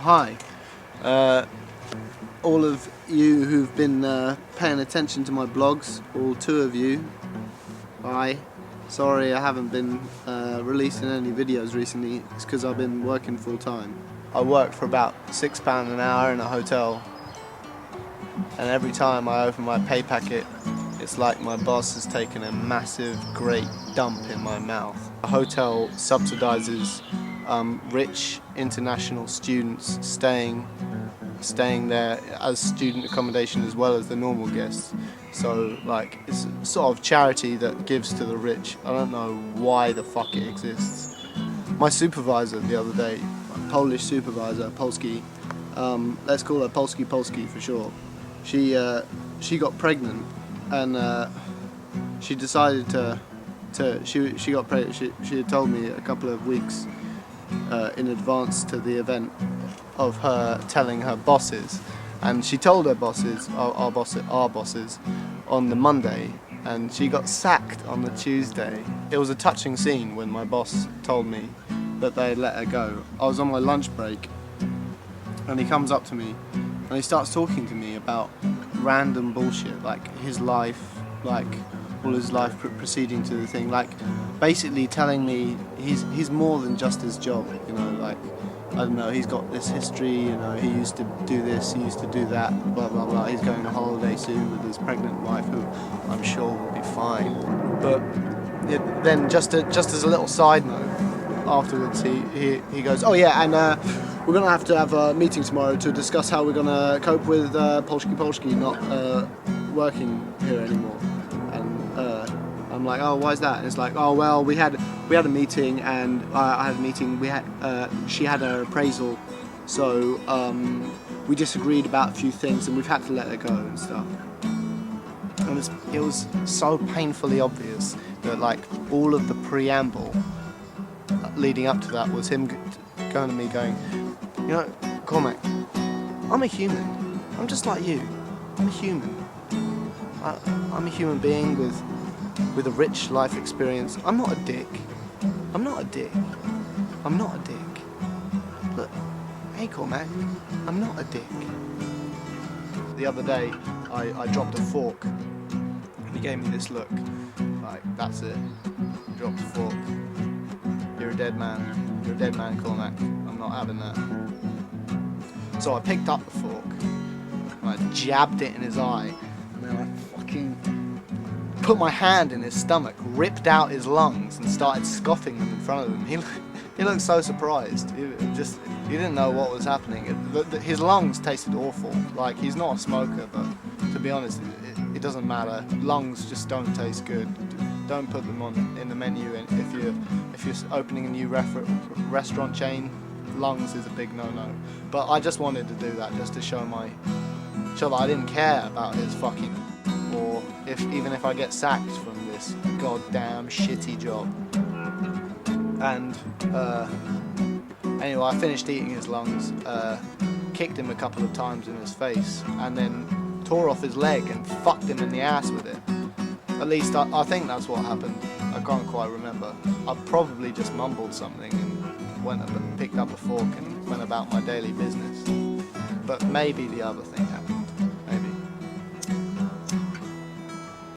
Hi, all of you who've been paying attention to my blogs, all two of you, hi. Sorry I haven't been releasing any videos recently. It's because I've been working full time. I work for about £6 an hour in a hotel, and every time I open my pay packet it's like my boss has taken a massive great dump in my mouth. The hotel subsidizes rich international students staying there as student accommodation as well as the normal guests. So like, it's sort of charity that gives to the rich. I don't know why the fuck it exists. My supervisor the other day, Polish supervisor, Polski, let's call her Polski for short. She got pregnant, and she decided she got pregnant. She had told me a couple of weeks in advance to the event of her telling her bosses, and she told her bosses, our bosses, on the Monday, and she got sacked on the Tuesday. It was a touching scene when my boss told me that they had let her go. I was on my lunch break, and he comes up to me and he starts talking to me about random bullshit, like his life, like all his life proceeding to the thing, like basically telling me he's more than just his job, you know, like, I don't know, he's got this history, you know, he used to do this, he used to do that, blah blah blah. He's going on holiday soon with his pregnant wife, who I'm sure will be fine. But then just as a little side note, afterwards he goes, oh yeah, and we're gonna have to have a meeting tomorrow to discuss how we're gonna cope with Polski not working here anymore. And I'm like, oh, why's that? And it's like, oh well, we had a meeting, and I had a meeting. She had her appraisal, so we disagreed about a few things, and we've had to let her go and stuff. And it was so painfully obvious that like all of the preamble leading up to that was him going to me going, you know, Cormac, I'm a human. I'm just like you. I'm a human. I'm a human being with a rich life experience. I'm not a dick. I'm not a dick. I'm not a dick. Look, hey Cormac, I'm not a dick. The other day, I dropped a fork, and he gave me this look, like, that's it. You dropped a fork. You're a dead man. You're a dead man, Cormac. I'm not having that. So I picked up the fork, and I jabbed it in his eye, and then I fucking put my hand in his stomach, ripped out his lungs, and started scoffing them in front of him. He looked so surprised. He didn't know what was happening. His lungs tasted awful. Like, he's not a smoker, but to be honest, it doesn't matter. Lungs just don't taste good. Don't put them on in the menu. And if you're opening a new restaurant chain, lungs is a big no-no. But I just wanted to do that just to show that I didn't care about his fucking, or even if I get sacked from this goddamn shitty job. And anyway, I finished eating his lungs, kicked him a couple of times in his face, and then tore off his leg and fucked him in the ass with it. At least I think that's what happened. I can't quite remember. I probably just mumbled something and went and picked up a fork and went about my daily business. But maybe the other thing happened.